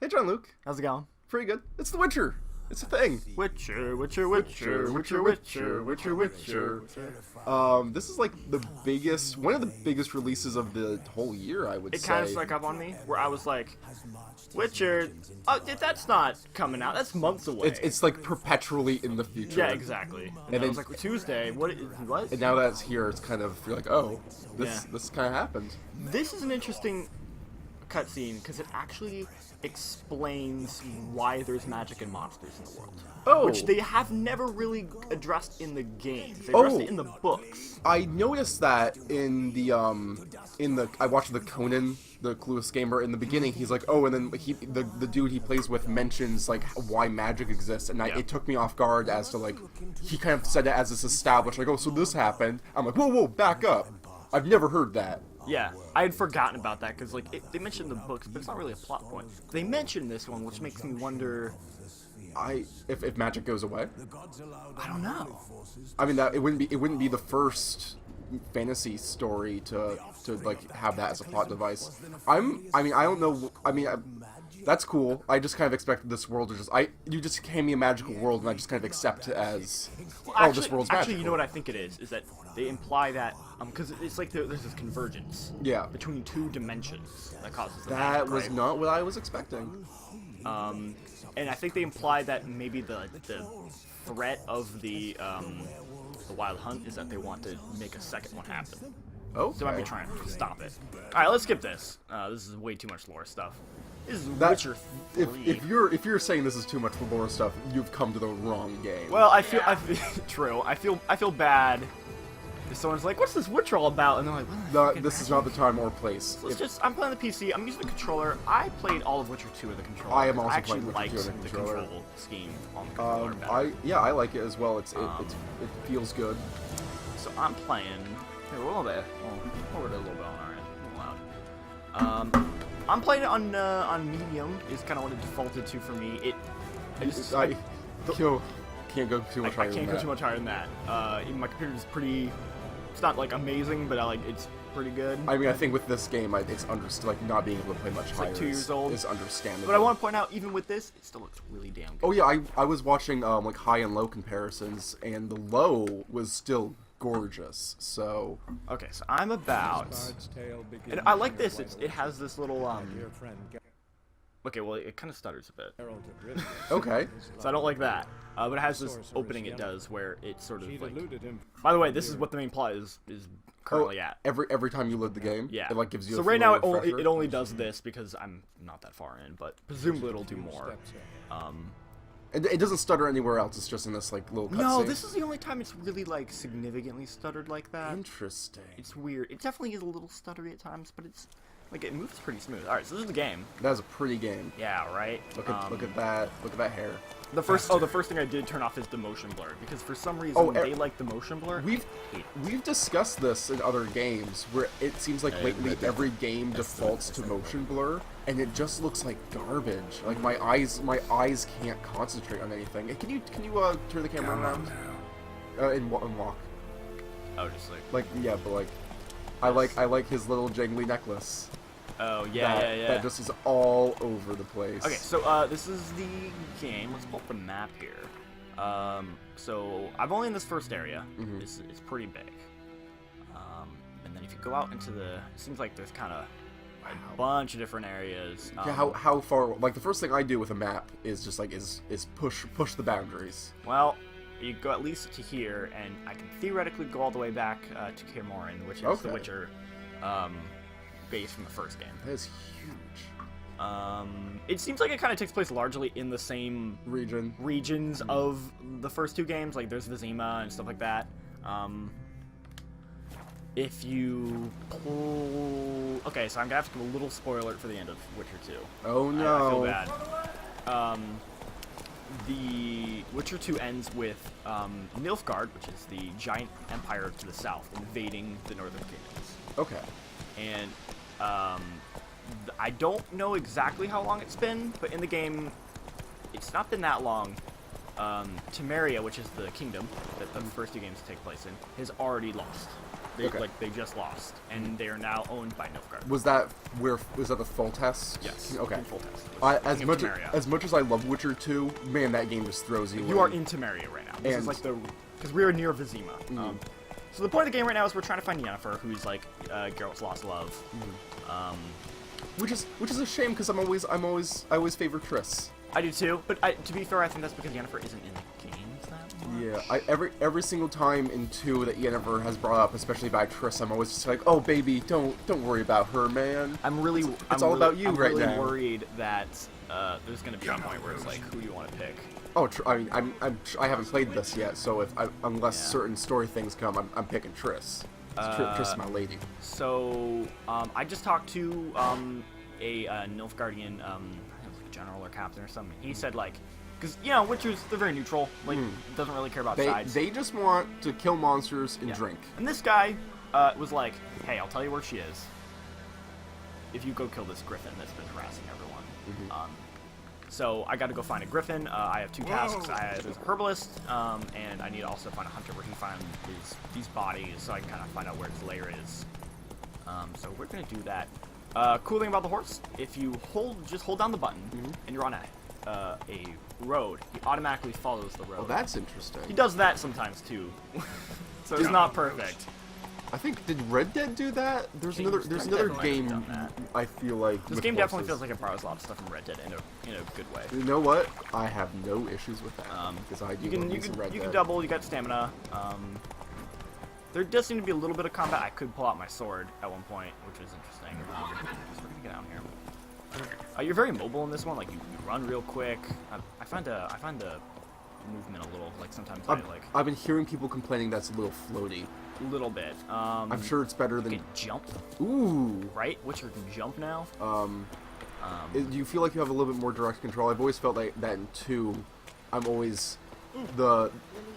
Hey, Jean-Luc. How's it going? Pretty good. It's The Witcher. It's a thing. Witcher. This is like one of the biggest releases of the whole year, I would say. It kind of snuck up on me, where I was like, Witcher, that's not coming out. That's months away. It's like perpetually in the future. Yeah, exactly. And then I was like, Tuesday, what? And now that it's here, it's kind of, you're like, oh, this kind of happened. This is an interesting cutscene, because it actually explains why there's magic and monsters in the world. Oh. Which they have never really addressed in the games. They addressed it in the books. I noticed that in the I watched the Conan, the Clueless Gamer, in the beginning. He's like, oh, and then the dude he plays with mentions like why magic exists, and it took me off guard as to like, he kind of said it as it's established, like, oh, so this happened. I'm like, whoa, back up. I've never heard that. Yeah, I had forgotten about that, because like they mentioned the books, but it's not really a plot point. They mentioned this one, which makes me wonder. If magic goes away, I don't know. I mean, that it wouldn't be the first fantasy story to like have that as a plot device. I don't know. That's cool. I just kind of expected this world to you just gave me a magical world, and I just kind of accept it as, this world's magical. Actually, you know what I think it is that they imply that, because it's like there's this convergence between two dimensions that causes the magic, That was not what I was expecting. And I think they imply that maybe the threat of the Wild Hunt is that they want to make a second one happen. Oh, so I might be trying to stop it. All right, let's skip this. This is way too much lore stuff. This is Witcher 3. If you're saying this is too much lore stuff, you've come to the wrong game. Well, I feel true. I feel bad. If someone's like, "What's this Witcher all about?" and they're like, "What?" This is not the time or place. So I'm playing the PC. I'm using the controller. I played all of Witcher 2 with the controller. I am also actually playing Witcher 2 liked with the the controller. control scheme on the controller better. I like it as well. It feels good. So I'm playing. Here, a little bit. Lower it a little bit on our end. A little loud. I'm playing it on medium. Is kind of what it defaulted to for me. Can't go too much higher than that. I can't go too much higher than that. Even my computer is pretty. It's not like amazing, but it's pretty good. I mean, I think with this game, it's like not being able to play much higher. Like 2 years old. Is understandable. But I want to point out, even with this, it still looks really damn good. Oh yeah, I was watching like high and low comparisons, and the low was still gorgeous. So okay, so I'm about, and I like this. It has this little Okay, well, it kind of stutters a bit. Okay. So I don't like that. But it has this opening it does where it sort of like... By the way, this is what the main plot is currently at. Every time you load the game? Yeah. It like gives you so a right now refresher? it only does this because I'm not that far in, but presumably it'll do more. It doesn't stutter anywhere else, it's just in this like little cutscene. No, this is the only time it's really like significantly stuttered like that. Interesting. It's weird. It definitely is a little stuttery at times, but it's... like, it moves pretty smooth. Alright, so this is the game. That is a pretty game. Yeah, right? Look at that hair. The first thing I did turn off is the motion blur, because for some reason they like the motion blur. We've discussed this in other games, where it seems like lately every game defaults to motion blur, and it just looks like garbage. Like my eyes can't concentrate on anything. Can you turn the camera around? And walk. Oh, just but like I like his little jangly necklace. Oh, yeah. That just is all over the place. Okay, so this is the game. Let's pull up the map here. So I'm only in this first area. Mm-hmm. It's pretty big. And then if you go out into it seems like there's kind of a bunch of different areas. Yeah, how far? Like the first thing I do with a map is just like is push the boundaries. Well, you go at least to here, and I can theoretically go all the way back to Kaer Morhen, which is the Witcher base from the first game. That is huge. It seems like it kind of takes place largely in the same regions of the first two games. Like there's Vizima and stuff like that. If you pull... Okay, so I'm gonna have to give a little spoiler alert for the end of Witcher 2. Oh no. I feel bad. The Witcher 2 ends with Nilfgaard, which is the giant empire to the south, invading the northern kingdoms. Okay. And I don't know exactly how long it's been, but in the game, it's not been that long. Temeria, which is the kingdom that the first two games take place in, has already lost. They just lost, and they are now owned by Nilfgaard. Was that the full test? Yes. Okay. Full test. As much as I love Witcher 2, man, that game just throws you. You are in Temeria right now. This is like because we are near Vizima. So the point of the game right now is we're trying to find Yennefer, who's like Geralt's lost love. Which is a shame because I always favor Triss. I do too, but to be fair, I think that's because Yennefer isn't in the games that much. Yeah, every single time in 2 that Yennefer has brought up, especially by Triss, I'm always just like, oh baby, don't worry about her, man. It's all about you right now. I'm really worried that there's gonna be a point where it's like, who do you want to pick? Oh, I mean, I haven't played this yet, so unless certain story things come, I'm picking Triss. Triss is my lady. So I just talked to a Nilfgaardian general or captain or something. He said like, because Witchers, they're very neutral. Like doesn't really care about sides. They just want to kill monsters and drink. And this guy was like, hey, I'll tell you where she is. If you go kill this griffin that's been harassing everyone. So I got to go find a griffin. I have 2 tasks. There's a herbalist, and I need to also find a hunter where he finds these bodies, so I can kind of find out where his lair is. So we're gonna do that. Cool thing about the horse, if you just hold down the button, and you're on a road, he automatically follows the road. Oh, that's interesting. He does that sometimes too, so it's not perfect. I think, did Red Dead do that? There's another game I feel like this game definitely feels like it borrows a lot of stuff from Red Dead in a good way. You know what? I have no issues with that because I do love Red Dead. You can double. You got stamina. There does seem to be a little bit of combat. I could pull out my sword at one point, which is interesting. So we're gonna get down here. You're very mobile in this one. Like you run real quick. I find the movement a little like sometimes I've been hearing people complaining that's a little floaty. A little bit. I'm sure it's better than jump. Ooh. Right? Witcher can jump now. Do you feel like you have a little bit more direct control? I've always felt like that in 2. I'm always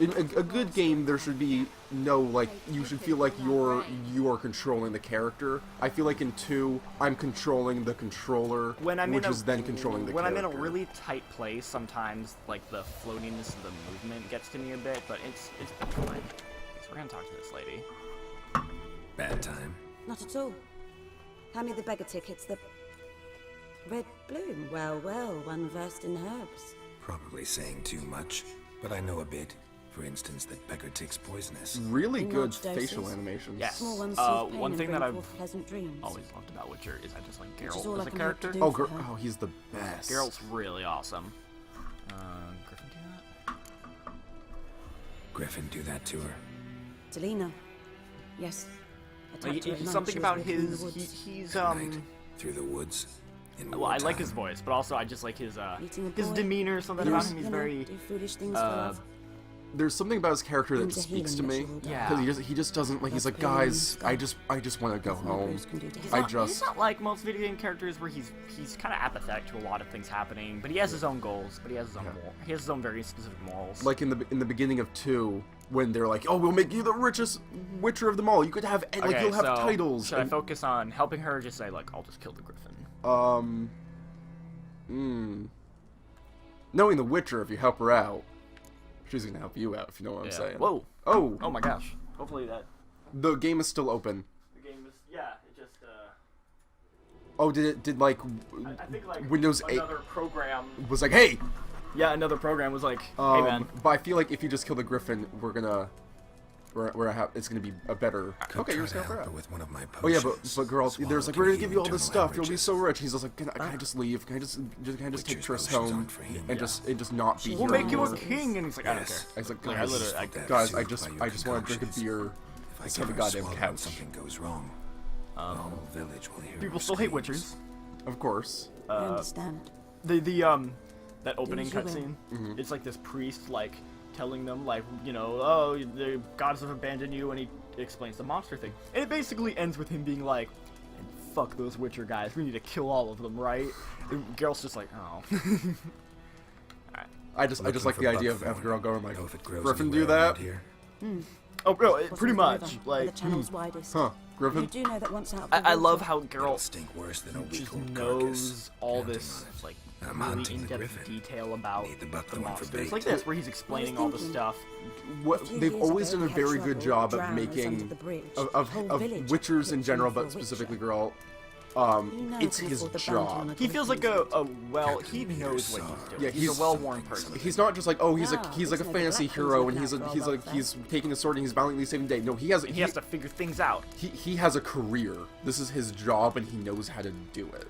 in a good game. There should be no like you should feel like you are controlling the character. I feel like in 2, I'm controlling the controller, which is then controlling the character. When I'm in a really tight place, sometimes like the floatiness of the movement gets to me a bit, but it's fine. So we're gonna talk to this lady. Bad time. Not at all. Hand me the beggar tickets, the red bloom. Well, one versed in herbs. Probably saying too much, but I know a bit. For instance, that beggar tick's poisonous. Really In good large doses. facial animations. Yes. Small ones soothe pain one and thing bring that I've forth pleasant dreams. always loved about Witcher is I just like Which is all Geralt I as a can hope to character. do. Oh, he's the best. Geralt's really awesome. Griffin do that? Griffin do that to her. Delina. Yes. Attacked her at night. Something She was about walking in the his woods. he's Night, through the woods. In well, I like his wartime. voice, but also I just like his Meeting a boy. demeanor. Something about him. He's You know, very do foolish things for love. There's something about his character that Into speaks to healing me. that she will Yeah. Because he just doesn't like. He's like, guys, I just want to go home. Bruce can do to He's him. he's not like most video game characters where he's kind of apathetic to a lot of things happening, but he has his own goals, but he has his own he has his own very specific morals. Like in the beginning of 2, when they're like, oh, we'll make you the richest Witcher of them all. You could have like you'll have titles. Should I focus on helping her? Or just say like, I'll just kill the Griffin. Knowing the Witcher, if you help her out, she's gonna help you out. If you know what I'm saying. Whoa. Oh. Oh my gosh. Hopefully that. The game is still open. The game is It just Oh, did like I think like Windows 8 another program. was like, hey. Yeah, another program was like, hey man. But I feel like if you just kill the Griffin, it's gonna be a better. Could Okay, try you're just to gonna help her help her out. with one of my Oh yeah, potions. but girls, Swallow there's like can we're gonna heal give you all this internal stuff. You'll be hemorrhages. so rich. He's just like, can I just leave? Can I just take Witcher's Triss potions home aren't for healing. and just not be We'll here make you a anymore? king, and he's like, I don't Yes. care. I was like, Like, guys, That guys, I soothed just by your want to drink a concoctions. beer. If I Let's give have a her goddamn swallow and couch. something goes wrong, the whole village will hear People her still hate screams. Witchers. Of course. I understand. That opening Usually. cutscene, it's like this priest like telling them like, oh, the gods have abandoned you, and he explains the monster thing, and it basically ends with him being like, and fuck those Witcher guys, we need to kill all of them, right? And Geralt's just like, oh. I just like for the idea of buckthorn. girl going like, Know if it grows Griffin do anywhere around that? here. Oh, bro, Bottom pretty of the much river, where like. the channel's widest. Huh? You Griffin? do know that once out of the I love water- how It'll Geralt stink worse than a just week-old knows carcass. all Counting this on it. like I'm really hunting the in-depth griffin. detail about Need the buck the the one for monsters bait. like this, where he's explaining all the stuff. They've always done a very good job of making of witchers in general, but specifically girl. It's his job. He feels like he knows what he's doing. Yeah, he's a well-worn person. He's not just like, oh, he's like a fantasy hero, and he's taking a sword and he's valiantly saving the day. No, he has to figure things out. He has a career. This is his job, and he knows how to do it.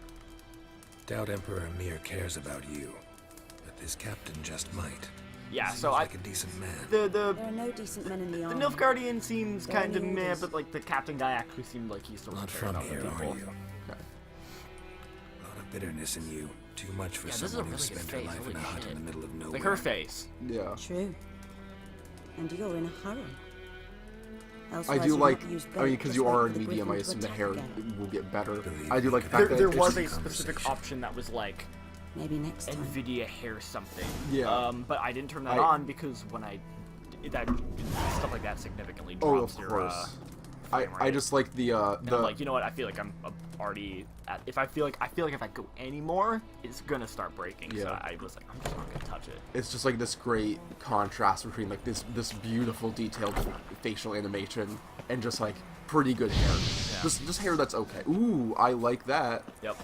Doubt Emperor Amir cares about you, but this captain just might. Yeah, Seems so like a decent man. The There are no decent men in the army. Nilfgaardian seems They're kind of only meh, orders. but like the captain guy actually seemed like he's still Not cares from about here, the are people. you? Okay. A lot of bitterness in you. Too much for Yeah, this is a someone who really good spent her face, life holy in a hut shit. in the middle of nowhere. Like her face. Yeah. True. And you're in a hurry. I Elsewise do you'd like, not use I mean, both, because just you wait are for in the medium, I griffin to assume the attack hair again. will get better. Believe I do me, like the There, fact that there it's was just- a specific conversation. option that was like Maybe next time. NVIDIA hair something. Yeah. But I didn't turn that I- on because when that stuff like that significantly Oh, drops of your course. frame I rate. just like the And I'm like, you know what? I feel like I'm already at. If I feel like if I go any more, it's gonna start breaking. So Yeah. I was like, I'm just not gonna touch it. it's just like this great contrast between like this beautiful detailed facial animation and just like pretty good hair. Yeah. Just hair that's okay. Ooh, I like that. Yep.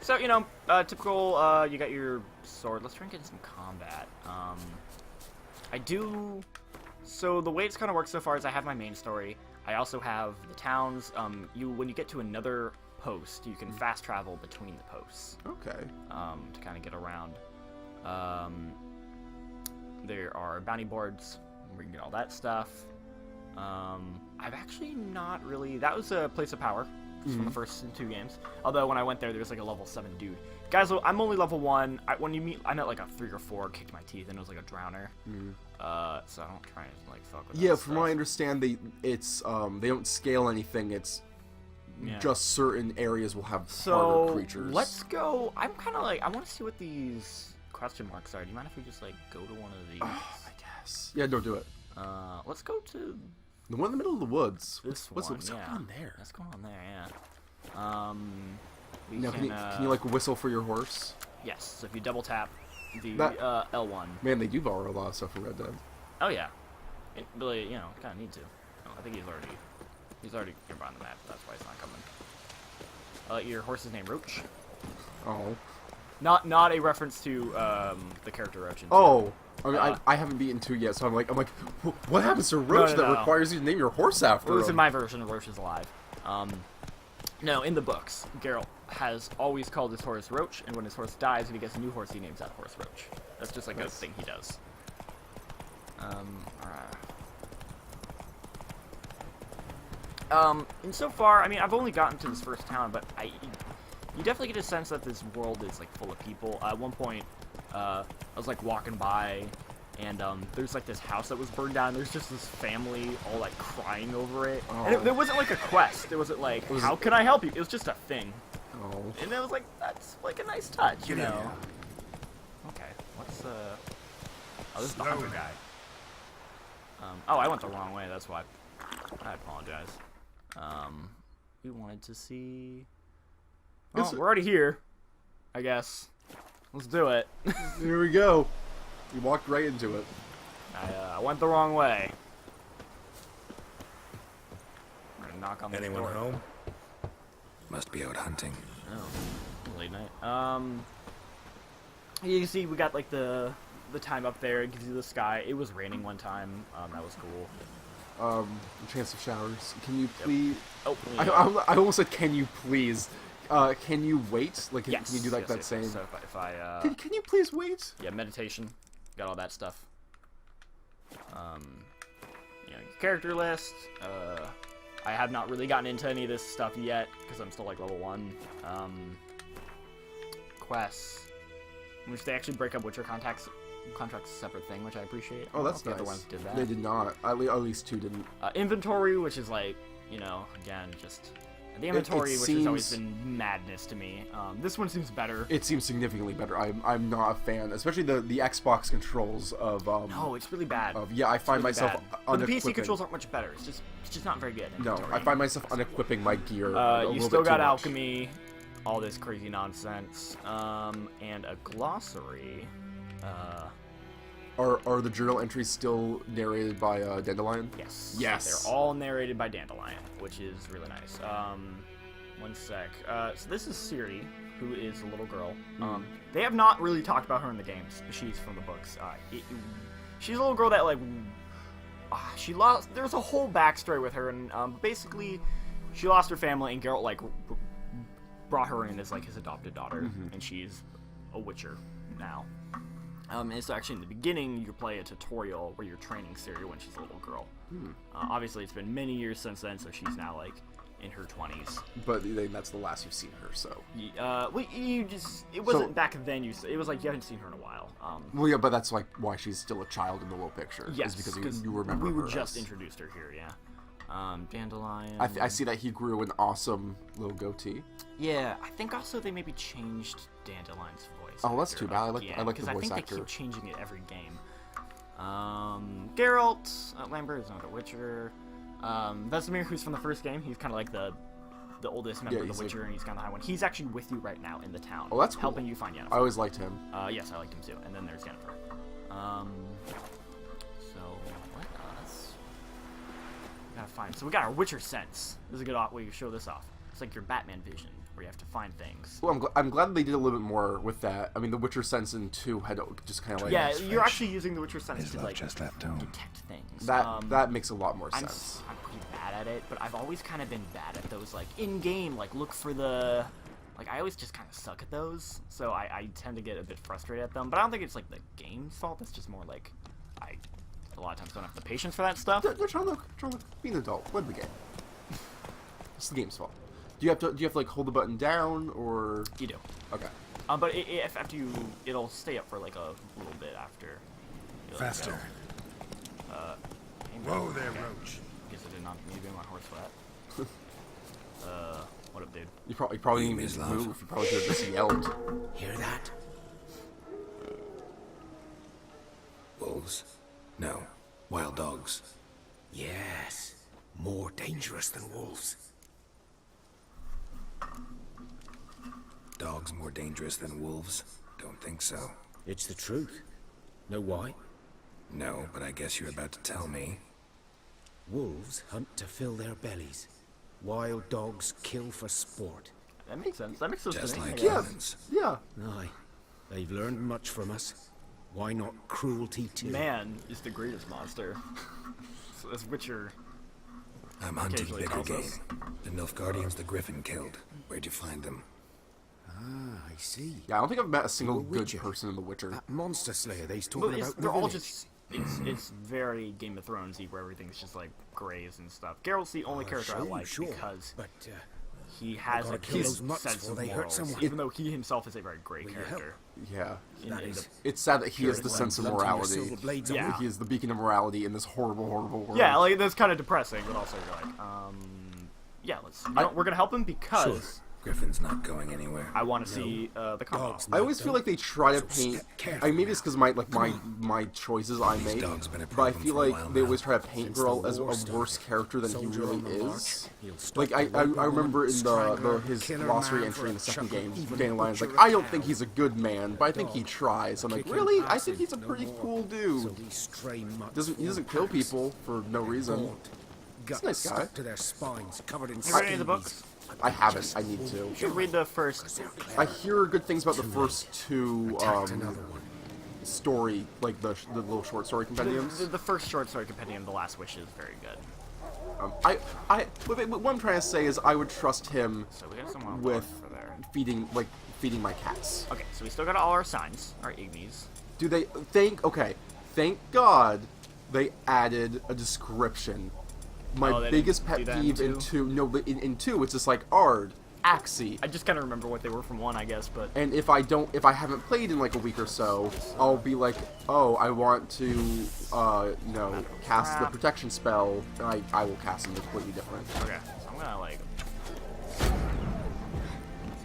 So typical. You got your sword. Let's try and get some combat. I do. So the way it's kind of worked so far is I have my main story. I also have the towns. When you get to another post, you can fast travel between the posts. Okay. To kind of get around. There are bounty boards where you can get all that stuff. I've actually not really. That was a place of power from the first 2 games. Although when I went there was like a level 7 dude. Guys, I'm only level 1. I met like a 3 or 4, kicked my teeth, and it was like a drowner. So I don't try and like fuck with Yeah, that from stuff. what I understand, they don't scale anything. It's Yeah. just certain areas will have harder So creatures. let's go. I'm kind of like I want to see what these question marks are. Do you mind if we just like go to one of these? I guess. Yeah, don't do it. Let's go to The one in the middle of the woods. this What's one. going Yeah. on there? What's going on there? Yeah. We Now, can you like whistle for your horse? Yes. So if you double tap the That- L1. Man, they do borrow a lot of stuff from Red Dead. Oh yeah. It really, kind of need to. Oh, I think he's already nearby on the map. That's why he's not coming. Your horse's name Roach. Oh. Not a reference to the character Roach. in Oh. I mean, I haven't beaten 2 yet, so I'm like, what happens to Roach no, that no. requires you to name your horse after At least him? in my version, Roach is alive. No, in the books, Geralt has always called his horse Roach, and when his horse dies and he gets a new horse, he names that horse Roach. That's just like a thing he does. And so far, I mean, I've only gotten to this first town, but you definitely get a sense that this world is like full of people. At one point, I was like walking by, and there's like this house that was burned down. There's just this family all like crying over it, and there wasn't like a quest. It wasn't like, how can I help you? It was just a thing, Oh. and it was like, that's like a nice touch, you know. Okay, what's oh, this is the hunter guy. Oh, I went the wrong way. That's why. I apologize. We wanted to see. Oh, we're already here. I guess. Let's do it. Here we go. You walked right into it. I went the wrong way. I'm gonna knock on the Anyone door. home? Must be out hunting. Oh, late night. You can see we got like the time up there. It gives you the sky. It was raining one time. That was cool. Chance of showers. Can you please? Oh, I almost said, can you please? Can you wait? Like, yes, can you do like yes, that yes, same? yes. So if I Can you please wait? yeah, meditation, got all that stuff. Character list. I have not really gotten into any of this stuff yet because I'm still like level 1. Quests, which they actually break up Witcher contracts a separate thing, which I appreciate. Oh, that's the nice. other ones did that. They did not. At least 2 didn't. Inventory, which is like, again, just the inventory, which has always been madness to me. This one seems better. It seems significantly better. I'm not a fan, especially the Xbox controls of. No, it's really bad. Yeah, I find really myself bad. But the PC unequipping. controls aren't much better. It's just not very good. No, I find myself unequipping my gear. You still got alchemy. all this crazy nonsense, and a glossary. Are the journal entries still narrated by Dandelion? Yes. Yes. They're all narrated by Dandelion, which is really nice. One sec. So this is Ciri, who is a little girl. They have not really talked about her in the games. She's from the books. She's a little girl that, like, she lost... There's a whole backstory with her, and basically, she lost her family, and Geralt, like, brought her in as, like, his adopted daughter, and she's a witcher now. And so actually in the beginning, you play a tutorial where you're training Ciri when she's a little girl. Obviously, it's been many years since then, so she's now, like, in her 20s. But that's the last you've seen her, so... Well, it wasn't back then, it was like you haven't seen her in a while. Well, yeah, but that's, like, why she's still a child in the little picture. Yes, is because you remember we were her just as... introduced her here, yeah. Dandelion... I see that he grew an awesome little goatee. Yeah, I think also they maybe changed Dandelion's voice. Oh, that's too bad. I like the voice because I think actor. they keep changing it every game. Geralt, Lambert is not a Witcher. Vesemir, who's from the first game, he's kind of like the oldest member of the Witcher, and he's kind of the high one. He's actually with you right now in the town. Oh, that's cool. Helping you find Yennefer. I always liked him. Yes, I liked him too. And then there's Yennefer. So what else? We gotta find. So we got our Witcher sense. This is a good way to show this off. It's like your Batman vision, where you have to find things. Well, I'm glad they did a little bit more with that. I mean, the Witcher sense in 2 had just kind of like... Yeah, you're actually using the Witcher sense to, like, just left home. detect things. That makes a lot more sense. I'm pretty bad at it, but I've always kind of been bad at those, like, in-game, like, look for the... Like, I always just kind of suck at those, so I tend to get a bit frustrated at them. But I don't think it's, like, the game's fault. It's just more, like, I a lot of times don't have the patience for that stuff. They're trying to be an adult. Win the game. It's the game's fault. Do you have to like hold the button down, or You do. okay? But if after you, it'll stay up for like a little bit after. You let it Faster. go. Whoa there, Roach. Guess I did not need to be on my horse for that. What up, dude? You probably didn't even move. You probably could have just yelled. Hear that? Wolves? No. Wild dogs. Yes. More dangerous than wolves. Dogs more dangerous than wolves? Don't think so. It's the truth. Know why? No, but I guess you're about to tell me. Wolves hunt to fill their bellies. Wild dogs kill for sport. That makes sense. That makes sense Just to me. like Yeah. humans. Yeah. Aye, they've learned much from us. Why not cruelty too? Man is the greatest monster. So that's Witcher. I'm hunting Occasionally bigger tells game. us. The Nilfgaardians the Griffin killed. Where'd you find them? Ah, I see. Yeah, I don't think I've met a single You're a good Witcher. person in The Witcher. That monster slayer they's But talking about. in they're the all village. just. It's very Game of Thronesy, where everything's just like grays and stuff. Geralt's the only character I like because But he has gotta a kill good those mutts sense before of they hurt morals, someone. even though he himself is a very gray you character. Yeah. In That the- is- It's sad that he has the Purity sense of blunting your morality. silver blades Yeah. on He is the beacon of morality in this horrible, horrible world. yeah, like that's kind of depressing, but also you're like, yeah, we're gonna help him because Griffin's not going anywhere. I want to see the combo. Dogs I always feel like they try to So paint. step careful Maybe it's because my choices I make, dog's been a but I problem feel for a like while they now. always try to paint Since the Geralt as a war worse started. character than he Soldier really on the march, is. he'll stop Like I the local remember in strangler, his killer glossary man entry for in a the second chuckle, game, even Dandelion's like, butcher I don't cow. think he's a good man, but I think he tries. I'm like, Kicking really? I acid, think he's a no pretty more. cool So dude. these stray mutts He doesn't form kill packs. people for no reason. Gaunt, He's a guts nice guy. stuck to their spines, covered in You read any of the scabies. books? I haven't. I need to. You should read the first. I hear good things about the first two Attacked another one. story, like the little short story compendiums. The first short story compendium, The Last Wish, is very good. What I'm trying to say is I would trust him So we got someone with for there. feeding my cats. Okay, so we still got all our signs, our ignies. Do they thank God they added a description. My Oh, they biggest didn't pet do that in peeve in two? 2, no, in 2 it's just like Ard, Axie. I just kind of remember what they were from 1, I guess, but And if I haven't played in like a week or so, I'll be like, oh, I want to, cast the crap. protection spell, and I will cast something completely different. okay. So I'm gonna like see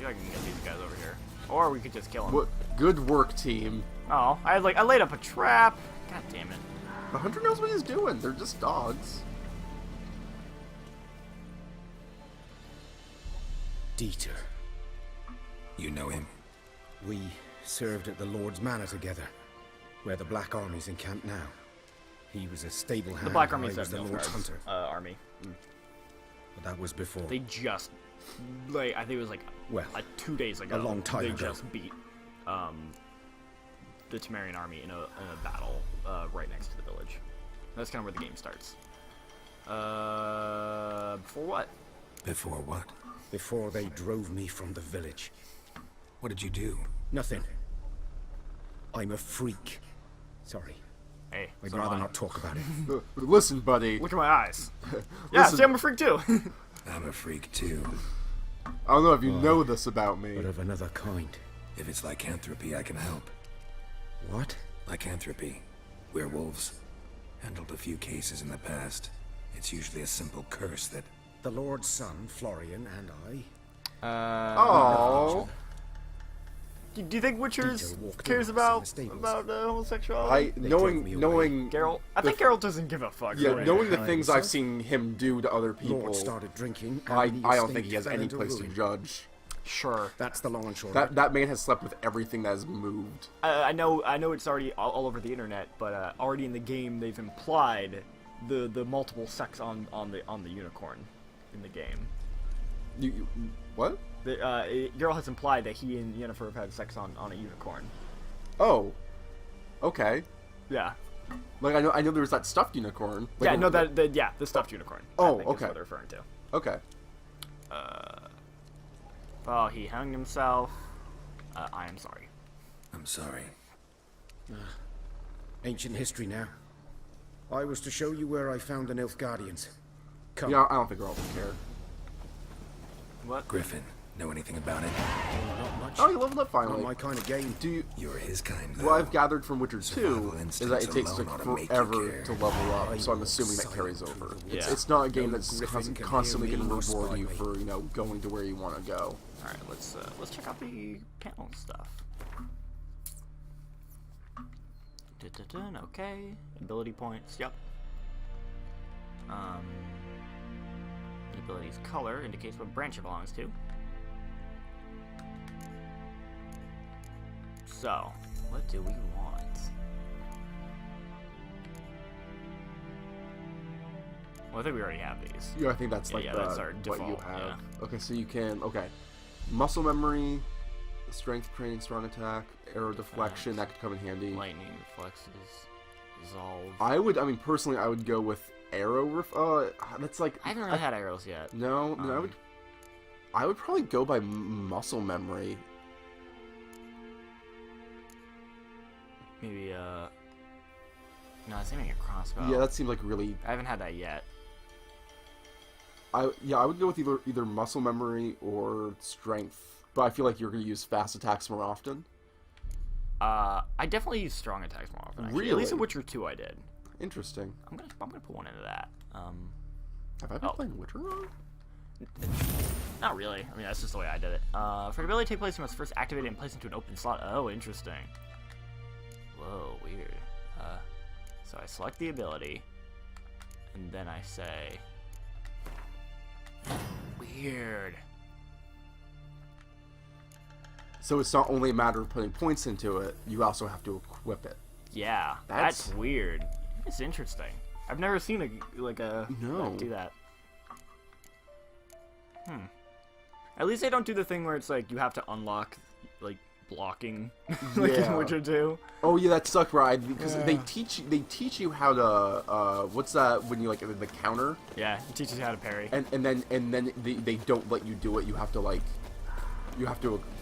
if I can get these guys over here, or we could just kill them. What good work, team. Oh, I laid up a trap. God damn it. The hunter knows what he's doing. They're just dogs. Dieter. You know him? We served at the Lord's Manor together, where the Black Army's encamped now. He was a stable hand. The Black and Army's I was the the Lord's hunter. army. But that was before. They just, like, I think it was like, Well, 2 days ago. a long time they ago. just beat the Temerian army in a battle right next to the village. That's kind of where the game starts. Before what? Before what? Before they drove me from the village. What did you do? Nothing. I'm a freak. Sorry. Hey, I'd so rather am I. not talk about it. Listen, buddy. Look at my eyes. Yeah, Listen. see, I'm a freak too. I'm a freak too. I don't know if you know this about me. But of another kind. If it's lycanthropy, I can help. What? Lycanthropy. Werewolves. Handled a few cases in the past. It's usually a simple curse that... The Lord's son, Florian, and I... Oh. Do you think Witchers Peter walked cares in us in about the stables. homosexuality? drove me away. Knowing Geralt? I think Geralt doesn't give a fuck. yeah, really. knowing the Kind things of. I've seen him do to other people, Lord started drinking, and I the don't estate think he has fell any into place to ruin. judge. Sure. That's the long and short. That man has slept with everything that has moved. I know it's already all over the internet, but already in the game they've implied the multiple sex on the unicorn in the game. You what? Geralt has implied that he and Yennefer have had sex on a unicorn. Oh, okay. Yeah. Like I know there was that stuffed unicorn. Like, Yeah, no, the stuffed unicorn. Oh, I think okay. Is what they're referring to. Okay. Oh, he hung himself. I am sorry. I'm sorry. Ancient history now. I was to show you where I found the Nilfgaardians. Come. Yeah, I don't think Earl would care. What? Griffin, know anything about it? Not much. Oh, you leveled up Not finally. my kind of game. Do you? You're his kind, though. What I've gathered from Witcher 2 Survival is that it instincts takes alone like ought to make you forever care. to level up, so I'm assuming that carries over. Yeah. It's not a game No that's Griffin can constantly hear going me to or reward spy you me. for going to where you want to go. All right, let's check out the panel stuff. Dun, okay. Ability points. Yep. The ability's color indicates what branch it belongs to. So, what do we want? Well, I think we already have these. Yeah, I think that's like that's our what you default, have. yeah. Okay, so you can muscle memory, strength training, strong attack, arrow deflection. That could come in handy. Lightning reflexes, resolve. I mean, personally, I would go with arrow. That's like I haven't really had arrows yet. no. I would probably go by muscle memory. Maybe no, it's aiming a crossbow. Yeah, that seems like really. I haven't had that yet. I would go with either muscle memory or strength, but I feel like you're going to use fast attacks more often. I definitely use strong attacks more often. Actually. At least in Really? Witcher 2 I did. Interesting. I'm gonna put one into that. Have I been playing Witcher wrong? Not really. I mean, that's just the way I did it. For the ability to take place, you must first activate it and place it into an open slot. Oh, interesting. Whoa, weird. So I select the ability, and then I say, weird. So it's not only a matter of putting points into it; you also have to equip it. Yeah, that's weird. It's interesting. I've never seen a No. do that. At least they don't do the thing where it's like you have to unlock like blocking like in Yeah. Witcher 2. Oh yeah, that sucked, right? Because they teach you how to what's that when you like the counter, Yeah, it teaches you how to parry. and then they don't let you do it. You have to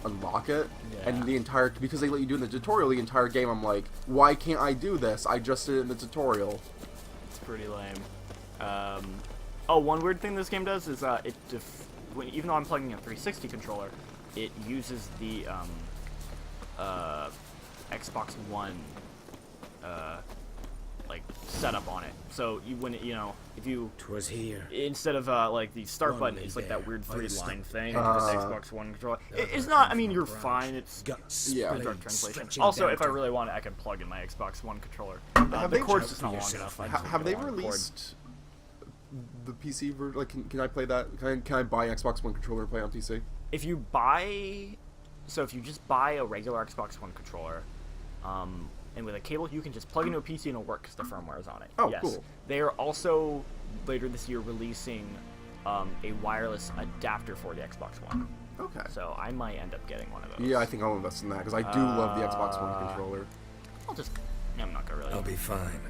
unlock it, and because they let you do it in the tutorial the entire game. I'm like, why can't I do this? I just did it in the tutorial. It's pretty lame. Oh, one weird thing this game does is even though I'm plugging in a 360 controller, it uses the Xbox One like setup on it. So if you 'Twas here. instead of like the start One button, way it's like there, that weird by the 3-line stump. thing with the Xbox One controller. It's not. I mean, you're fine. It's Guts Yeah. direct blade translation. stretching Also, down if I to- really want it, I can plug in my Xbox One controller. Have The they cord's just- just not long yourself enough. I just Have need they a long cord. released the PC version? Like, can I play that? Can I buy Xbox One controller and play on PC? If you buy So if you just buy a regular Xbox One controller, and with a cable, you can just plug into a PC and it'll work because the firmware is on it. Oh, yes. cool. They are also, later this year, releasing a wireless adapter for the Xbox One. Okay. So I might end up getting one of those. Yeah, I think I'll invest in that because I do love the Xbox One controller. I'll just... I'm not gonna really... I'll be fine.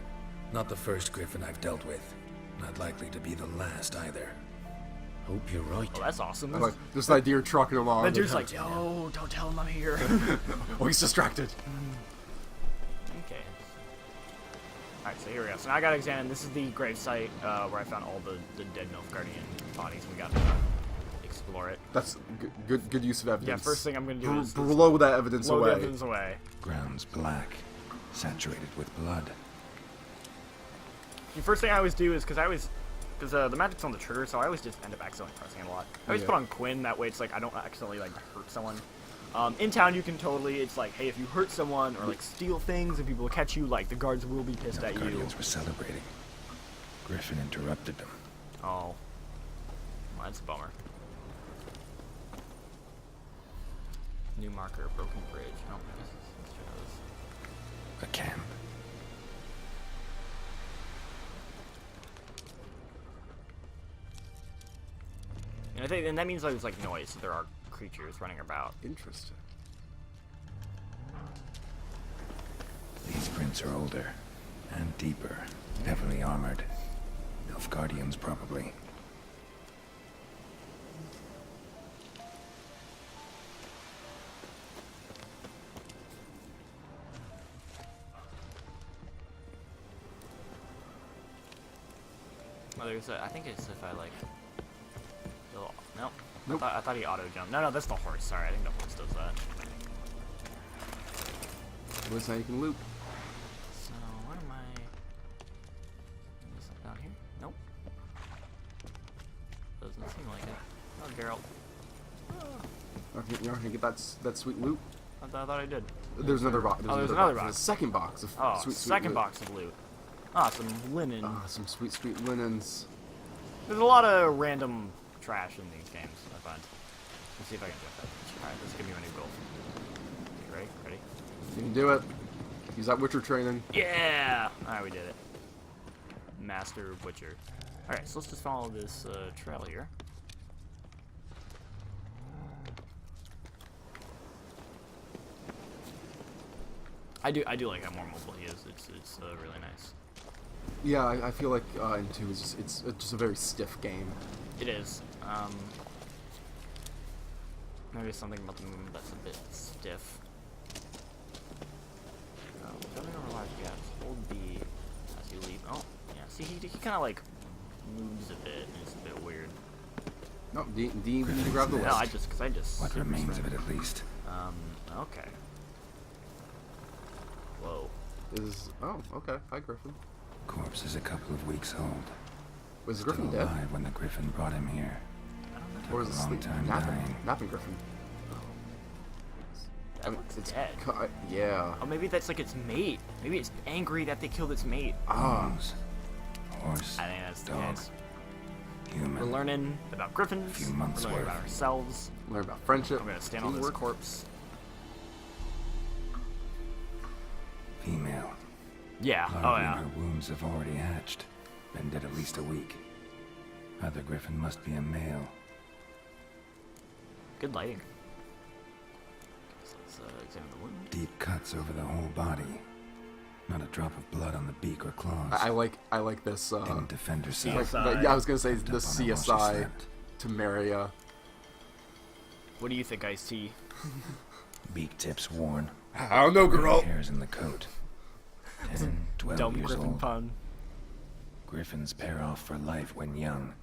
Not the first Griffin I've dealt with. Not likely to be the last either. Hope you're right. Oh, that's awesome. Like, this idea trucking along. The dude's like, yo, don't tell him I'm here. Oh, he's distracted. Okay. Alright, so here we go. So now I gotta examine. This is the grave site where I found all the dead Nilfgaardian bodies. We gotta explore it. That's good use of evidence. Yeah, first thing I'm gonna do is blow that evidence blow away. the evidence away. Ground's black, saturated with blood. The first thing I always do is, because the magic's on the trigger, so I always just end up accidentally pressing it a lot. I always put on Quinn, that way it's like I don't accidentally like hurt someone. In town you can totally, it's like, hey, if you hurt someone or like steal things and people catch you, like the guards will be pissed at you. Guardians were celebrating. Griffin interrupted them. Oh. Well, that's a bummer. New marker, broken bridge. Oh, this is A camp. and that means there's like noise, so there are creatures running about. Interesting. These prints are older and deeper, heavily armored. Nilfgaardians, probably. Well, I think it's if I like. Nope. Nope. I thought he auto jumped. No, that's the horse. Sorry, I think the horse does that. Well, that's how you can loop. So where am I? Is it down here? Nope. Doesn't seem like it. Oh, Geralt. You're not gonna get that sweet loot. I thought I did. There's another box. There's another There's box. a second box of Oh, sweet second loot. box of loot. Ah, some linen. Ah, some sweet linens. There's a lot of random trash in these games, I find. Let's see if I can jump that. Alright, this is gonna be my new goal. You ready? Ready? You can do it. Use that Witcher training. Yeah! Alright, we did it. Master Witcher. Alright, so let's just follow this trail here. I do like how more mobile he is. It's really nice. Yeah, I feel like in 2 it's just a very stiff game. It is. Maybe something about the movement that's a bit stiff. Jumping over large gaps. Hold B as you leap. Oh, yeah. See, he kind of like moves a bit, and it's a bit weird. No, D you need to grab the list. No, I just. What remains of it, at least. Okay. Whoa. Oh, okay. Hi, Griffin. Corpse is a couple of weeks old. Was Still Griffin dead? alive when the Griffin brought him here. Or was it Took a long sleep? time Napping. dying. Napping Griffin. That looks it's dead. Yeah. Oh, maybe that's like its mate. Maybe it's angry that they killed its mate. Bones. Horse. I think that's the Dog. case. Human. We're learning about griffins. Few months We're learning about worth. ourselves. Learn about friendship. I'm gonna stand on this teamwork. corpse. Female. Yeah. Larvae Oh in yeah. her wombs have already hatched. Been dead at least a week. Other Griffin must be a male. Good lighting. Let's examine the wound. Deep cuts over the whole body. Not a drop of blood on the beak or claws. I like this. Didn't defend herself. Like, CSI. yeah, I was gonna say Up the on her while she CSI slept. to Maria. What do you think, Ice-T? Beak tips worn. I don't know, girl. Hairs in the coat. 10, 12 Dumb years griffin old. pun. Griffins pair off for life when young.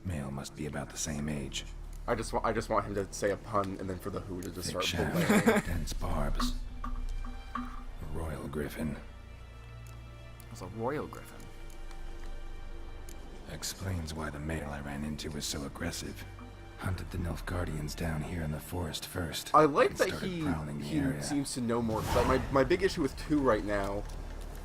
Male must be about the same age. I just want him to say a pun and then for the who to just Thick start shaft, blaring. dense barbs. A royal griffin. It's a royal griffin. Explains why the male I ran into was so aggressive. Hunted the Nilfgaardians down here in the forest first. I like and that started he prowling the area. seems to know more. Like my big issue with 2 right now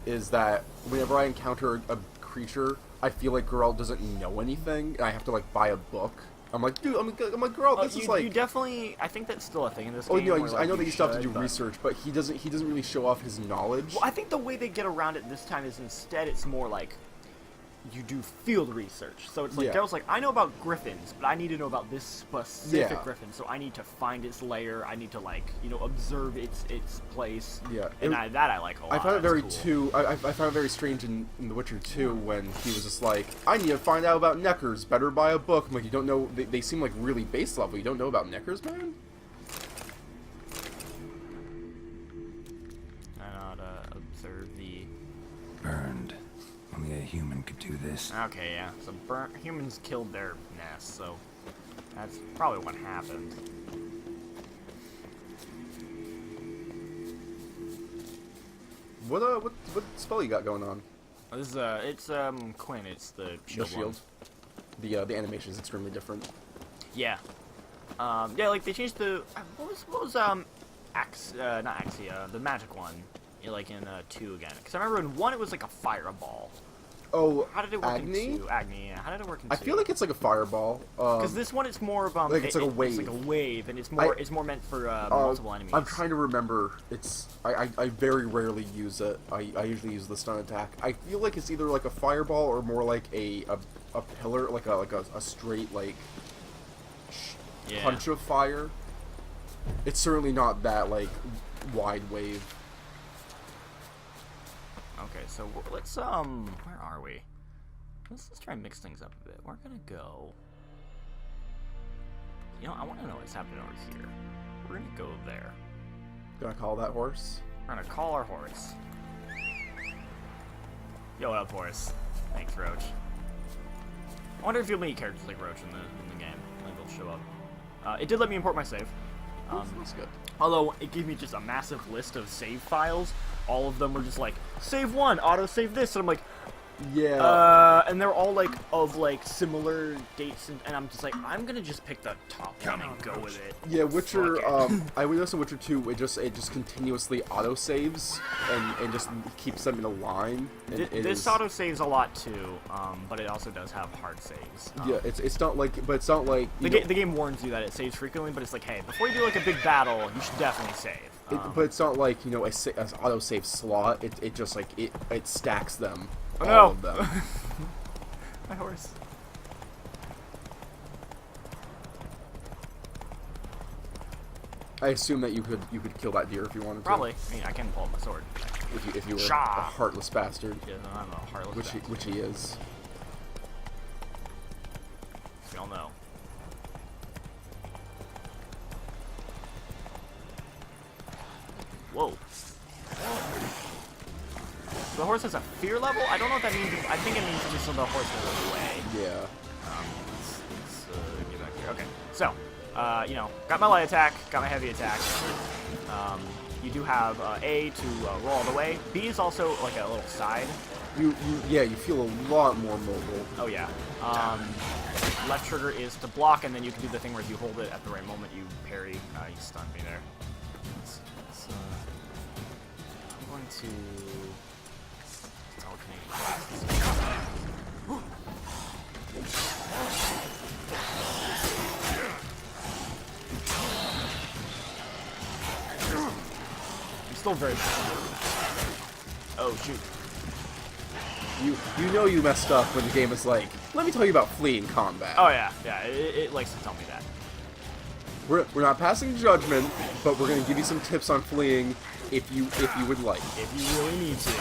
is that whenever I encounter a creature, I feel like Geralt doesn't know anything, and I have to like buy a book I'm like, dude, I'm like, girl, this is like. You definitely. I think that's still a thing in this Oh, game. no, where, I know that you still have to do should, but- research, but he doesn't really show off his knowledge. Well, I think the way they get around it this time is instead it's more like you do field research. So it's like Yeah. Daryl's like, I know about griffins, but I need to know about this specific Yeah. griffin. So I need to find its lair. I need to observe its place. Yeah. And I like a lot. I found it That's very cool. I found it very strange in The Witcher 2 when he was just like, I need to find out about Neckers. Better buy a book. I'm like, you don't know. They seem like really base level. You don't know about Neckers, man. I know how to observe the. Burned. Only a human could do this. Okay, yeah. So humans killed their nest, so that's probably what happened. What spell you got going on? This is it's Quinn. It's the shield. The shield. The animation is extremely different. Yeah. Yeah, like they changed the what was not Axia, the magic one, like in 2 again. Because I remember in 1 it was like a fireball. Oh, How did it work Agni? in 2? Agni, yeah. How did it work in 2? I feel like it's like a fireball. Because this one it's more of like it's like a wave. It's like a wave, and it's more meant for multiple enemies. I'm trying to remember. I very rarely use it. I usually use the stun attack. I feel like it's either like a fireball or more like a pillar, like a straight like punch of fire. It's certainly not that like wide wave. Okay, so let's where are we? Let's try and mix things up a bit. We're gonna go. You know, I want to know what's happening over here. We're gonna go there. Gonna call that horse? We're gonna call our horse. Yo, what up, horse? Thanks, Roach. I wonder if you'll meet characters like Roach in the game. Like they'll show up. It did let me import my save. That's good. Although it gave me just a massive list of save files. All of them were just like, save 1, auto save this, and I'm like, Yeah. and they're all like of like similar dates, and I'm just like, I'm gonna just pick the top one and go with it. Yeah, Witcher. Fuck it. I would also Witcher 2. It just continuously auto saves and just keeps them in a line. And This auto saves a lot too, but it also does have hard saves. Yeah, it's not like, but it's not like The game warns you that it saves frequently, but it's like, hey, before you do like a big battle, you should definitely save. But it's not like a auto save slot. It just like it stacks them. Oh, all no. of them. My horse. I assume that you could kill that deer if you wanted Probably. I mean, I can pull up my sword. to. If you were Shah. a heartless bastard, Yeah, no, I'm a heartless bastard. which he is. We all know. Whoa. The horse has a fear level? I don't know what that means. I think it means just so the horse goes away. Yeah. Let's get back here. Okay. So, you know, got my light attack, got my heavy attack. You do have A to roll all the way. B is also like a little side. You feel a lot more mobile. Oh yeah. Left trigger is to block, and then you can do the thing where if you hold it at the right moment, you parry. You stunned me there. I'm going to alternate classes. I'm still very bad. Oh shoot. You know you messed up when the game is like, let me tell you about fleeing combat. Oh yeah, it likes to tell me that. We're not passing judgment, but we're gonna give you some tips on fleeing if you would like. If you really need to.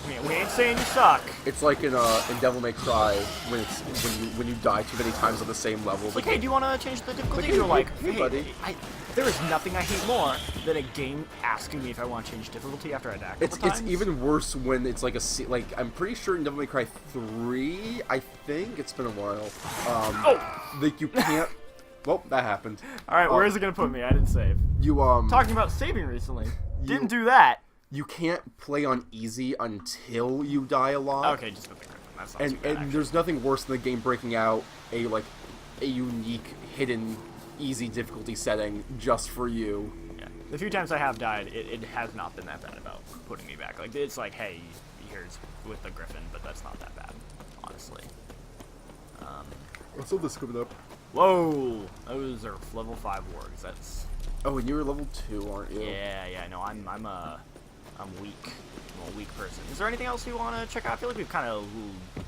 I mean, we ain't saying you suck. It's like in Devil May Cry when you die too many times on the same level. It's like, hey, do you want to change the difficulty? Like, You're like, hey, buddy. There is nothing I hate more than a game asking me if I want to change difficulty after I die. It's even worse when it's like I'm pretty sure in Devil May Cry 3, I think it's been a while. Like you can't. Well, that happened. All right, where is it gonna put me? I didn't save. You Talking about saving recently. Didn't do that. You can't play on easy until you die a lot. Okay, just with the Griffin. That's not too bad, And actually. there's nothing worse than the game breaking out a unique hidden easy difficulty setting just for you. Yeah. The few times I have died, it has not been that bad about putting me back. Like it's like, hey, here's with the Griffin, but that's not that bad, honestly. What's all this coming up? Whoa! Those are level 5 wargs. That's... Oh, and you're level 2, aren't you? Yeah, no, I'm weak. I'm a weak person. Is there anything else you want to check out? I feel like we've kind of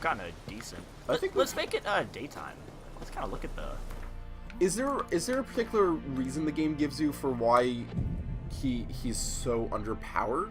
gotten a decent... Let's make it daytime. Let's kind of look at the... Is there a particular reason the game gives you for why he's so underpowered?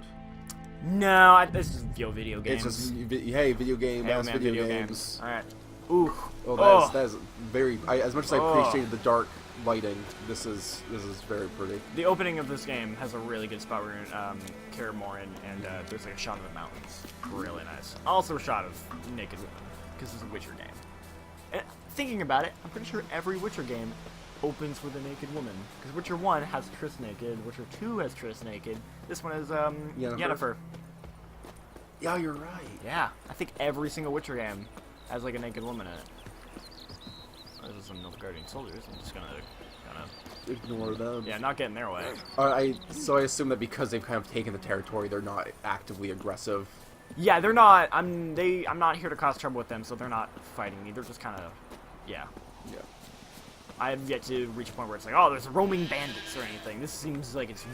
No, this is video games. It's just, hey, video game, Hey, that's man, video games. Alright. Ooh. Oh, that is very... as much as I appreciated the dark lighting, this is very pretty. The opening of this game has a really good spot where you're in Kaer Morhen, and there's like a shot of the mountains. Really nice. Also a shot of naked women, because it's a Witcher game. And thinking about it, I'm pretty sure every Witcher game opens with a naked woman. Because Witcher 1 has Triss naked, Witcher 2 has Triss naked, this one has Yennefer. Yeah, you're right. Yeah, I think every single Witcher game has like a naked woman in it. There's some Nilfgaardian soldiers. I'm just gonna kind of ignore them. Yeah, not get in their way. So I assume that because they've kind of taken the territory, they're not actively aggressive. Yeah, they're not. I'm not here to cause trouble with them, so they're not fighting me. They're just kind of, yeah. Yeah. I have yet to reach a point where it's like, oh, there's roaming bandits or anything. This seems like it's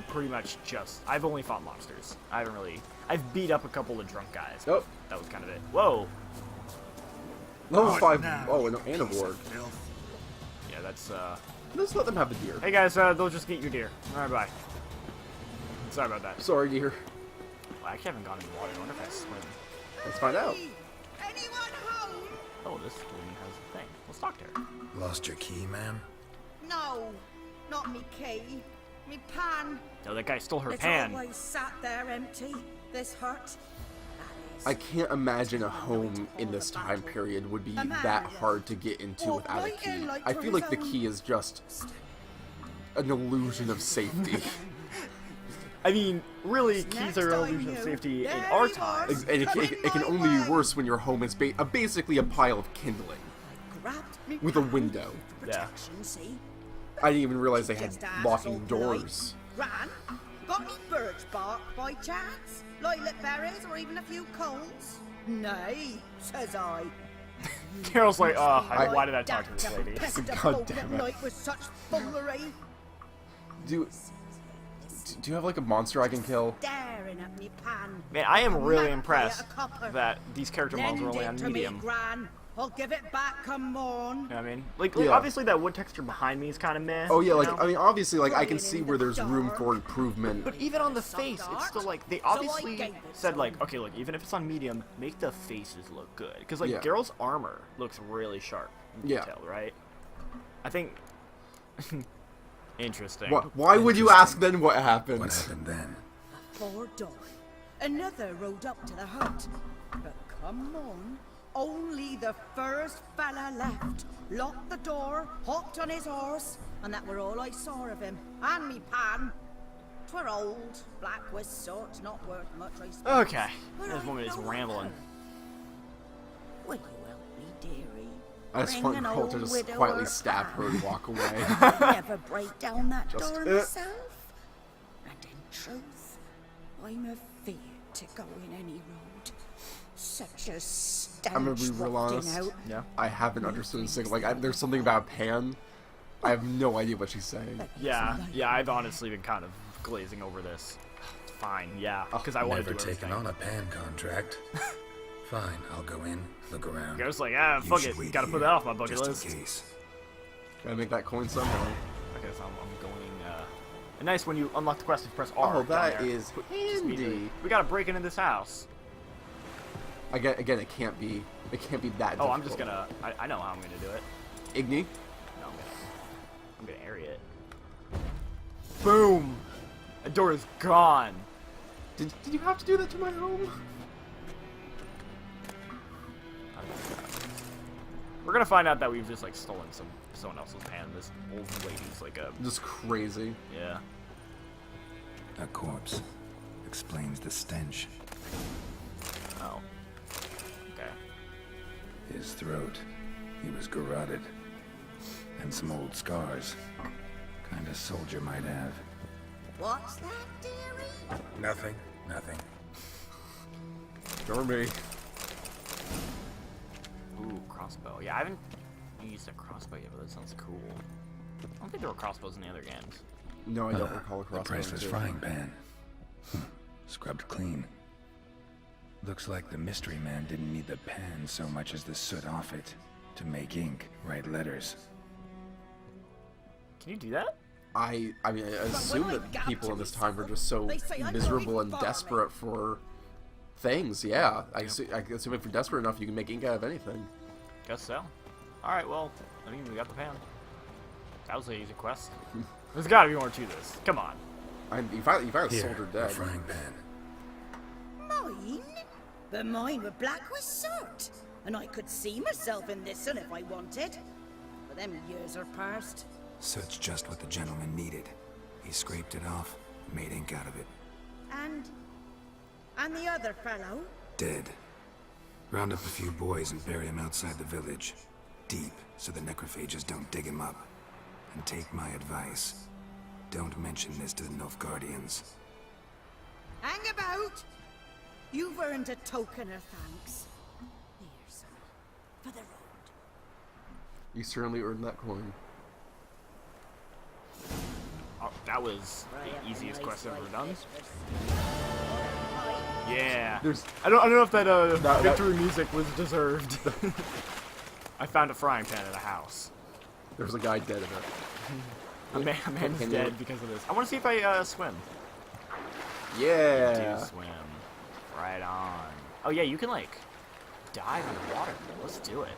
pretty much just... I've only fought monsters. I haven't really... I've beat up a couple of drunk guys. Oh. That was kind of it. Whoa. Level 5... Oh, and a warg. Yeah, that's, Let's let them have the deer. Hey, guys, they'll just get your deer. Alright, bye. Sorry about that. Sorry, deer. Well, I actually haven't gone in the water. I wonder if I swim. Let's find out. Anyone home? Oh, this woman has a thing. Let's talk to her. Lost your key, ma'am? No, not me key. Me pan. No, that guy stole her It's pan. always sat there empty. This hurt. I can't imagine a home in this time period would be that hard to get into without a key. I feel like the key is just an illusion of safety. I mean, really, keys are an illusion of safety in our time. And it can only be worse when your home is basically a pile of kindling with a window. Yeah. I didn't even realize they had locking doors. Ran? Got any birch bark by chance? Lilac berries or even a few coals? Nay, says I. Carol's like, why did I talk to this lady? God damn it. Night with such foolery. Do you have like a monster I can kill? Staring at me pan. Man, I am really Mad impressed at a copper. that these character models are Lend only it on to me, medium. Gran. I'll give it back, come on. You know what I mean? Like Yeah. obviously that wood texture behind me is kind of meh. Oh yeah, you like know? I mean, obviously, like I can see where there's room for improvement. But even on the face, it's still like, they obviously said like, okay, look, even if it's on medium, make the faces look good. Because like, Yeah. Geralt's armor looks really sharp and Yeah. detailed, right? I think... Interesting. Why would you ask then what happened? What happened then? Four door. Another rode up to the hut. But come on. Only the first fella left. Locked the door, hopped on his horse, and that were all I saw of him. And me pan. 'Twere old, black with sort, not worth much, I suppose. Okay, But this I woman is know rambling. her. Will you help me, dearie? I just Bring want an Cole old to just widower quietly stab pan. her and walk away. Never break down that Just, door myself. And in truth, I'm afeard to go in any road. Such a stench I'm gonna be real wafting honest. out. Yeah. I haven't understood a single. Like, there's something about Pan. I have no idea what she's saying. Yeah, I've honestly been kind of glazing over this. Fine, yeah, because I want to Never do taken everything. on a pan contract. Fine, I'll go in, look around. I was like, You fuck should it, wait gotta put here, that off my bucket just list. in case. Gotta make that coin somehow. Okay, so I'm going, nice when you unlock the quest, you press R. Oh, down that there. is Just immediately- handy. We gotta break into this house. Again, it can't be that difficult. Oh, I'm just gonna, I know how I'm gonna do it. Igni? No, I'm gonna area it. Boom! The door is gone. Did you have to do that to my home? We're gonna find out that we've just like stolen someone else's pan. This old lady's like a, Just crazy. yeah. A corpse explains the stench. Oh. Okay. His throat, he was garroted. And some old scars. Kind of soldier might have. What's that, dearie? Nothing. Ignore me. Ooh, crossbow. Yeah, I haven't used a crossbow yet, but that sounds cool. I don't think there were crossbows in the other games. No, I don't recall a The crossbow. priceless frying pan. Scrubbed clean. Looks like the mystery man didn't need the pan so much as the soot off it to make ink, write letters. Can you do that? I mean, I assume that people in this time were just so miserable and desperate for things. Yeah, I assume if you're desperate enough, you can make ink out of anything. Guess so. Alright, well, I mean, we got the pan. That was an easy quest. There's gotta be more to this. Come on. You finally Here, soldier the dead. frying pan. Mine? But mine were black with soot. And I could see myself in this one if I wanted. But them years are past. Soot's just what the gentleman needed. He scraped it off, made ink out of it. And the other fellow? Dead. Round up a few boys and bury him outside the village. Deep, so the necrophages don't dig him up. And take my advice. Don't mention this to the Nilfgaardians. Hang about! You've earned a token of thanks. Here, son. For the road. You certainly earned that coin. Oh, that was the easiest quest I've ever done. Yeah. I don't know if that victory music was deserved. I found a frying pan at a house. There was a guy dead in it. A man's dead because of this. I want to see if I swim. Yeah. Do swim. Right on. Oh yeah, you can like dive underwater. Let's do it.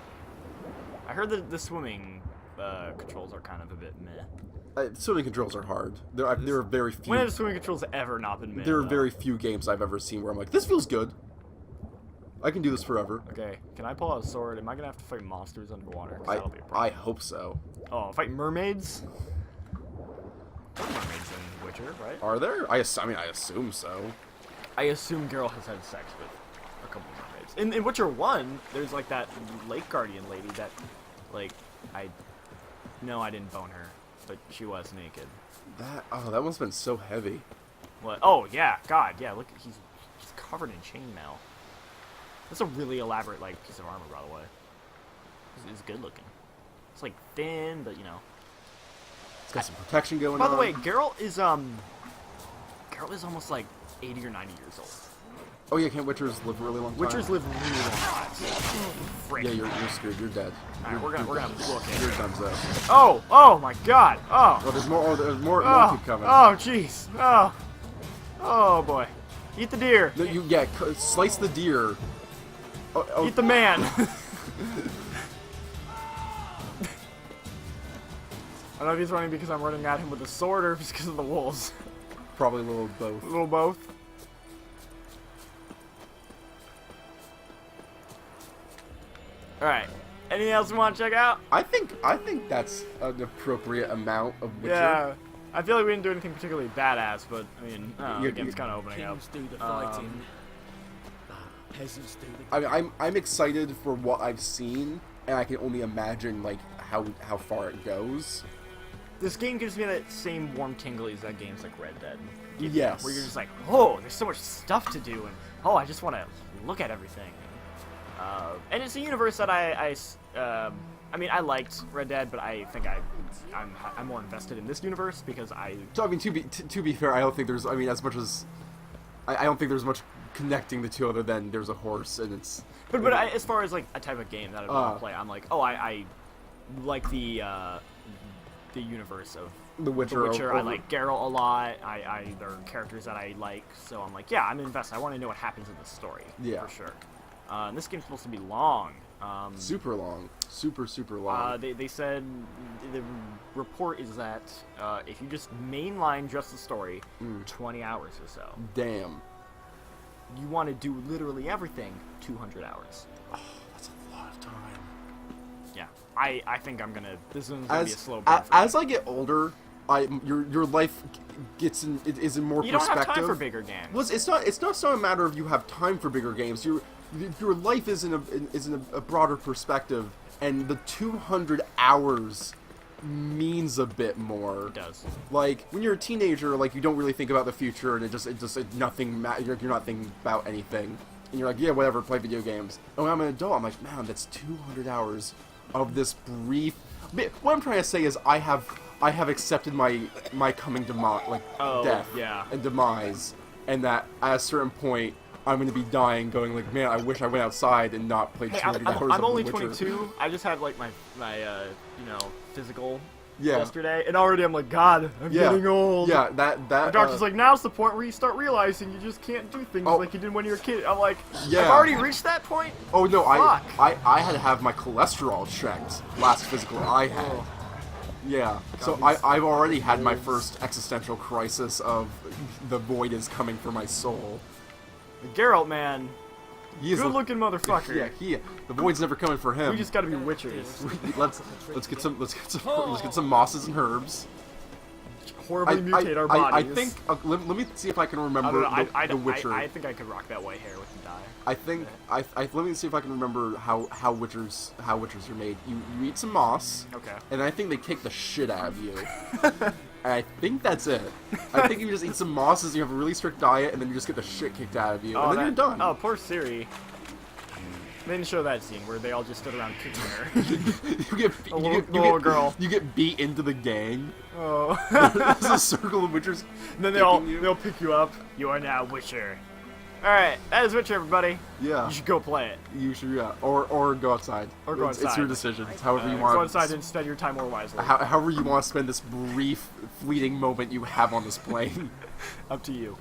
I heard that the swimming controls are kind of a bit meh. Swimming controls are hard. There are very few. When have swimming controls ever not been meh? There are very few games I've ever seen where I'm like, this feels good. I can do this forever. Okay, can I pull out a sword? Am I gonna have to fight monsters underwater? 'Cause that'll be a problem. I hope so. Oh, fight mermaids? There are mermaids in Witcher, right? Are there? I assume so. I assume Geralt has had sex with a couple of mermaids. In Witcher 1, there's like that Lake Guardian lady that, like, No, I didn't bone her, but she was naked. That one's been so heavy. What? Oh, yeah, God, yeah, look, he's covered in chainmail. That's a really elaborate, like, piece of armor, by the way. It's good looking. It's, like, thin, but, you know. It's got some protection going on. By the way, Geralt is almost, like, 80 or 90 years old. Oh yeah, can't Witchers live a really long time? Witchers live really long lives. Frick. Yeah, you're screwed. You're dead. Alright, we're gonna look at Your it. time's up. Oh my God! Oh! Well, there's more keep coming. Oh, jeez! Oh boy! Eat the deer! No, slice the deer. Oh. Eat the man! I don't know if he's running because I'm running at him with a sword or because of the wolves. Probably a little of both. A little both. Alright. Anything else you want to check out? I think that's an appropriate amount of Witcher. Yeah. I feel like we didn't do anything particularly badass, but, I mean, the game's kind of opening up. Do the fighting. Peasants do the I'm excited for what I've seen, and I can only imagine like how far it goes. This game gives me that same warm tinglies that games like Red Dead. Yes. Where you're just like, oh, there's so much stuff to do, and oh, I just want to look at everything. And it's a universe that I mean, I liked Red Dead, but I think I'm more invested in this universe because So I mean, to be fair, I don't think there's. I mean, as much as I don't think there's much connecting the two other than there's a horse and it's. But as far as like a type of game that I want to play, I'm like, oh, I like the universe of The Witcher. I like Geralt a lot. There are characters that I like, so I'm like, yeah, I'm invested. I want to know what happens in the story. Yeah, for sure. And this game's supposed to be long. Super long. Super long. They said the report is that if you just mainline just the story, 20 hours or so. Damn. You want to do literally everything, 200 hours. Oh, that's a lot of time. Yeah, I think I'm gonna. This one's gonna be a slow burn. As I get older, your life is in more perspective. You don't have time for bigger games. Well, it's not so a matter of you have time for bigger games. Your life is in a broader perspective, and the 200 hours means a bit more. It does. Like when you're a teenager, like you don't really think about the future, and nothing. You're not thinking about anything, and you're like, yeah, whatever, play video games. And when I'm an adult, I'm like, man, that's 200 hours of this brief. What I'm trying to say is I have accepted my coming death and demise, and that at a certain point I'm going to be dying, going like, man, I wish I went outside and not played 200 hours. I'm only of The Witcher. 22. I just had like my physical Yeah. yesterday, and already I'm like, God, I'm getting old. Yeah, that The doctor's like, now's the point where you start realizing you just can't do things like you did when you were a kid. I'm like, Yeah. I've already reached that point? Oh no, Fuck. I had to have my cholesterol checked last physical I had. Oh. Yeah, so I've already had my first existential crisis of the void is coming for my soul. Geralt, man, He is good looking motherfucker. Yeah, the void's never coming for him. We just gotta be witchers. let's get some mosses and herbs. Horribly mutate our bodies. I think let me see if I can remember the Witcher. I think I could rock that white hair with the dye. I think let me see if I can remember how witchers are made. You eat some moss. Okay. And I think they kick the shit out of you. And I think that's it. I think you just eat some mosses, you have a really strict diet, and then you just get the shit kicked out of you, and then you're done. Oh, poor Ciri. They didn't show that scene where they all just stood around kicking her. Little girl. You get beat into the gang. Oh. There's a circle of witchers. And then they'll pick you up. You are now Witcher. Alright, that is Witcher, everybody. Yeah. You should go play it. You should, yeah. Or go outside. Or go outside. It's your decision. It's however you want. Go outside and spend your time more wisely. However you want to spend this brief, fleeting moment you have on this plane. Up to you.